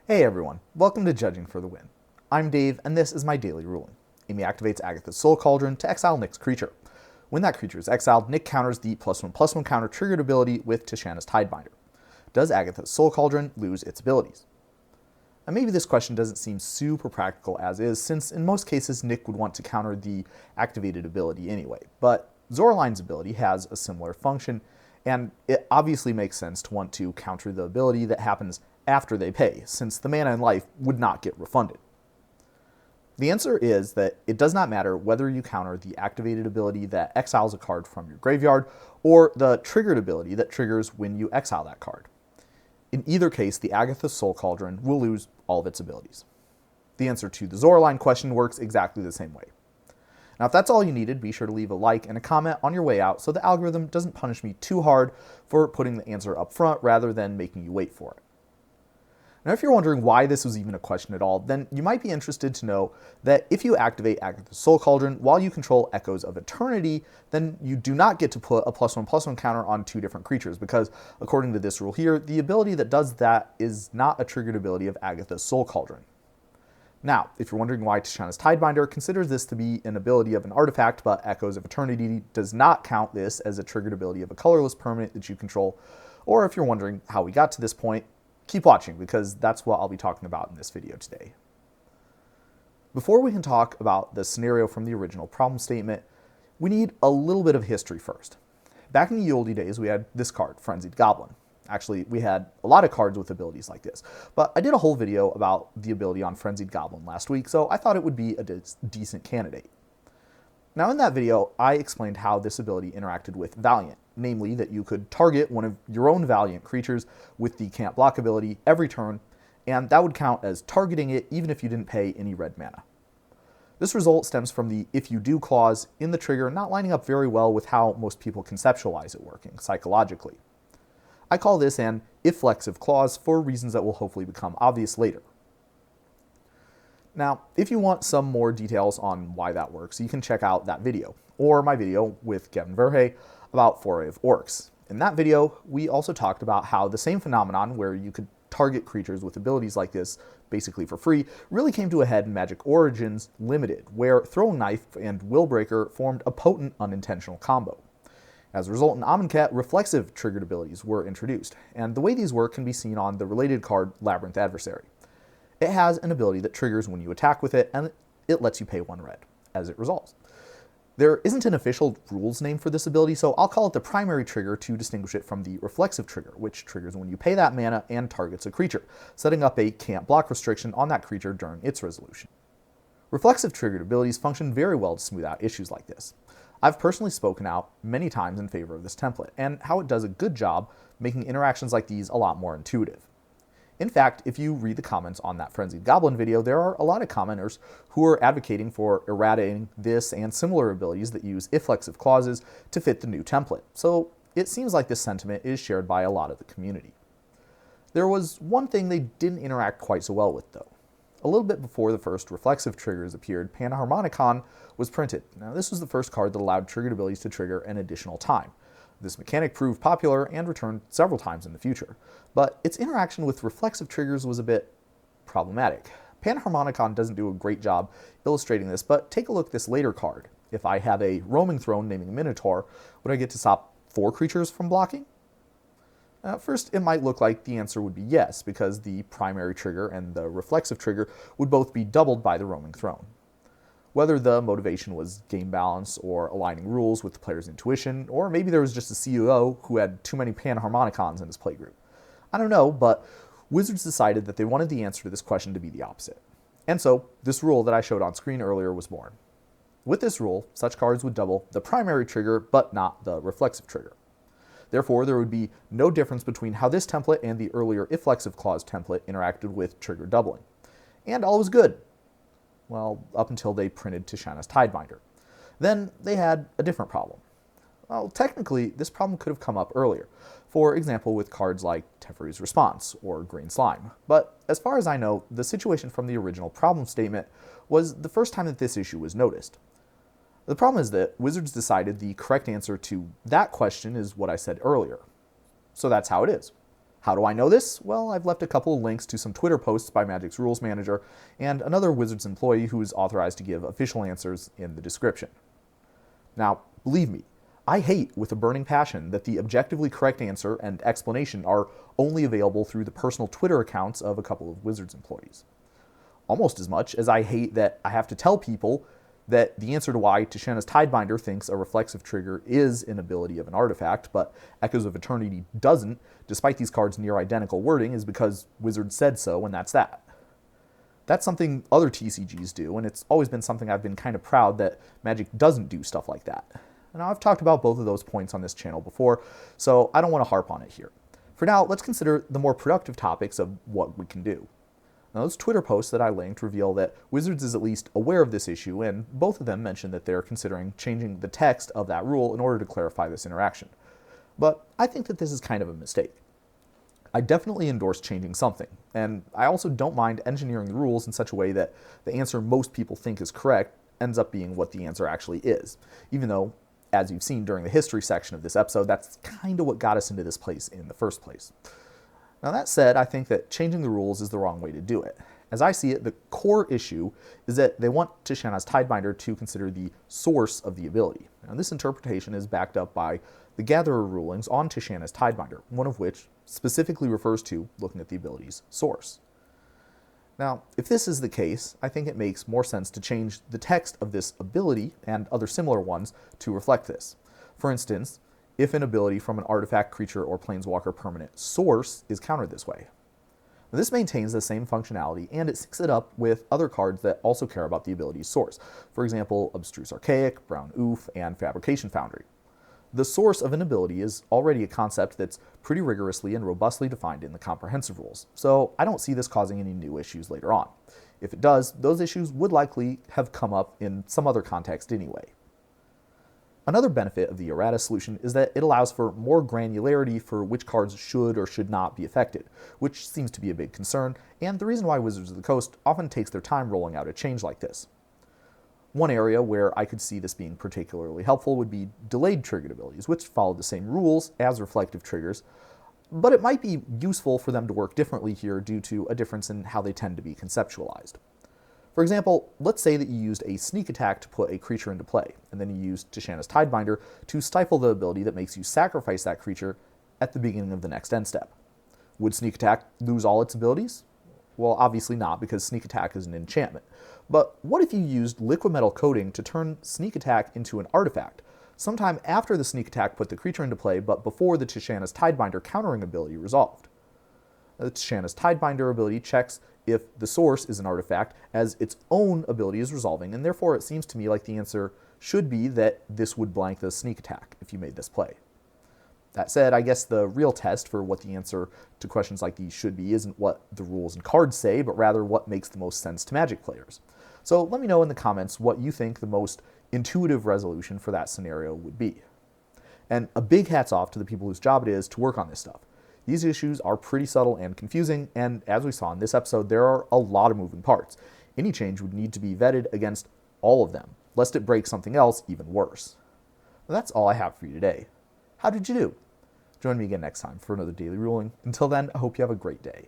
Hey everyone, welcome to Judging for the Win. I'm Dave, and this is my daily ruling. Amy activates Agatha's Soul Cauldron to exile Nick's creature. When that creature is exiled, Nick counters the +1/+1 counter triggered ability with Tishana's Tidebinder. Does Agatha's Soul Cauldron lose its abilities? And maybe this question doesn't seem super practical as is, since in most cases Nick would want to counter the activated ability anyway, but Zoraline's ability has a similar function, and it obviously makes sense to want to counter the ability that happens after they pay, since the mana and life would not get refunded. The answer is that it does not matter whether you counter the activated ability that exiles a card from your graveyard or the triggered ability that triggers when you exile that card. In either case, the Agatha's Soul Cauldron will lose all of its abilities. The answer to the Zoraline question works exactly the same way. Now, if that's all you needed, be sure to leave a like and a comment on your way out so the algorithm doesn't punish me too hard for putting the answer up front rather than making you wait for it. Now, if you're wondering why this was even a question at all, then you might be interested to know that if you activate Agatha's Soul Cauldron while you control Echoes of Eternity, then you do not get to put a +1/+1 counter on two different creatures, because according to this rule here, the ability that does that is not a triggered ability of Agatha's Soul Cauldron. Now, if you're wondering why Tishana's Tidebinder considers this to be an ability of an artifact, but Echoes of Eternity does not count this as a triggered ability of a colorless permanent that you control, or if you're wondering how we got to this point, keep watching, because that's what I'll be talking about in this video today. Before we can talk about the scenario from the original problem statement, we need a little bit of history first. Back in the oldie days, we had this card, Frenzied Goblin. Actually, we had a lot of cards with abilities like this, but I did a whole video about the ability on Frenzied Goblin last week, so I thought it would be a decent candidate. Now, in that video, I explained how this ability interacted with Valiant, namely that you could target one of your own Valiant creatures with the Can't Block ability every turn, and that would count as targeting it even if you didn't pay any red mana. This result stems from the if you do clause in the trigger not lining up very well with how most people conceptualize it working psychologically. I call this an Reflexive clause for reasons that will hopefully become obvious later. Now, if you want some more details on why that works, you can check out that video, or my video with Kevin Verhey about Foray of Orcs. In that video, we also talked about how the same phenomenon where you could target creatures with abilities like this, basically for free, really came to a head in Magic Origins Limited, where Throwing Knife and Willbreaker formed a potent unintentional combo. As a result, in Amonkhet, reflexive triggered abilities were introduced, and the way these work can be seen on the related card Labyrinth Adversary. It has an ability that triggers when you attack with it, and it lets you pay 1 red as it resolves. There isn't an official rules name for this ability, so I'll call it the primary trigger to distinguish it from the reflexive trigger, which triggers when you pay that mana and targets a creature, setting up a can't block restriction on that creature during its resolution. Reflexive triggered abilities function very well to smooth out issues like this. I've personally spoken out many times in favor of this template, and how it does a good job making interactions like these a lot more intuitive. In fact, if you read the comments on that Frenzied Goblin video, there are a lot of commenters who are advocating for erratating this and similar abilities that use reflexive clauses to fit the new template, so it seems like this sentiment is shared by a lot of the community. There was one thing they didn't interact quite so well with, though. A little bit before the first reflexive triggers appeared, Panharmonicon was printed. Now, this was the first card that allowed triggered abilities to trigger an additional time. This mechanic proved popular and returned several times in the future, but its interaction with reflexive triggers was a bit problematic. Panharmonicon doesn't do a great job illustrating this, but take a look at this later card. If I have a roaming throne naming a Minotaur, would I get to stop 4 creatures from blocking? At first, it might look like the answer would be yes, because the primary trigger and the reflexive trigger would both be doubled by the roaming throne. Whether the motivation was game balance or aligning rules with the player's intuition, or maybe there was just a CEO who had too many Panharmonicons in his playgroup. I don't know, but Wizards decided that they wanted the answer to this question to be the opposite. And so, this rule that I showed on screen earlier was born. With this rule, such cards would double the primary trigger, but not the reflexive trigger. Therefore, there would be no difference between how this template and the earlier Reflexive clause template interacted with trigger doubling. And all was good. Well, up until they printed Tishana's Tidebinder. Then they had a different problem. Well, technically, this problem could have come up earlier, for example with cards like Teferi's Response or Green Slime. But as far as I know, the situation from the original problem statement was the first time that this issue was noticed. The problem is that Wizards decided the correct answer to that question is what I said earlier. So that's how it is. How do I know this? Well, I've left a couple of links to some Twitter posts by Magic's rules manager and another Wizards employee who is authorized to give official answers in the description. Now, believe me, I hate with a burning passion that the objectively correct answer and explanation are only available through the personal Twitter accounts of a couple of Wizards employees. Almost as much as I hate that I have to tell people that the answer to why Tishana's Tidebinder thinks a reflexive trigger is an ability of an artifact, but Echoes of Eternity doesn't, despite these cards' near identical wording, is because Wizards said so, and that's that. That's something other TCGs do, and it's always been something I've been kind of proud that Magic doesn't do stuff like that. Now, I've talked about both of those points on this channel before, so I don't want to harp on it here. For now, let's consider the more productive topics of what we can do. Now, those Twitter posts that I linked reveal that Wizards is at least aware of this issue, and both of them mention that they're considering changing the text of that rule in order to clarify this interaction. But I think that this is kind of a mistake. I definitely endorse changing something, and I also don't mind engineering the rules in such a way that the answer most people think is correct ends up being what the answer actually is, even though, as you've seen during the history section of this episode, that's kind of what got us into this place in the first place. Now that said, I think that changing the rules is the wrong way to do it. As I see it, the core issue is that they want Tishana's Tidebinder to consider the source of the ability. Now this interpretation is backed up by the Gatherer rulings on Tishana's Tidebinder, one of which specifically refers to looking at the ability's source. Now, if this is the case, I think it makes more sense to change the text of this ability and other similar ones to reflect this. For instance, if an ability from an artifact, creature, or planeswalker permanent source is countered this way. Now, this maintains the same functionality, and it syncs it up with other cards that also care about the ability's source. For example, Abstruse Archaic, Brown Oof, and Fabrication Foundry. The source of an ability is already a concept that's pretty rigorously and robustly defined in the comprehensive rules, so I don't see this causing any new issues later on. If it does, those issues would likely have come up in some other context anyway. Another benefit of the errata solution is that it allows for more granularity for which cards should or should not be affected, which seems to be a big concern, and the reason why Wizards of the Coast often takes their time rolling out a change like this. One area where I could see this being particularly helpful would be delayed triggered abilities, which follow the same rules as reflective triggers, but it might be useful for them to work differently here due to a difference in how they tend to be conceptualized. For example, let's say that you used a sneak attack to put a creature into play, and then you used Tishana's Tidebinder to stifle the ability that makes you sacrifice that creature at the beginning of the next end step. Would sneak attack lose all its abilities? Well, obviously not, because sneak attack is an enchantment. But what if you used liquid metal coating to turn sneak attack into an artifact, sometime after the sneak attack put the creature into play, but before the Tishana's Tidebinder countering ability resolved? The Tishana's Tidebinder ability checks if the source is an artifact as its own ability is resolving, and therefore it seems to me like the answer should be that this would blank the sneak attack if you made this play. That said, I guess the real test for what the answer to questions like these should be isn't what the rules and cards say, but rather what makes the most sense to Magic players. So let me know in the comments what you think the most intuitive resolution for that scenario would be. And a big hats off to the people whose job it is to work on this stuff. These issues are pretty subtle and confusing, and as we saw in this episode, there are a lot of moving parts. Any change would need to be vetted against all of them, lest it break something else even worse. Well, that's all I have for you today. How did you do? Join me again next time for another daily ruling. Until then, I hope you have a great day.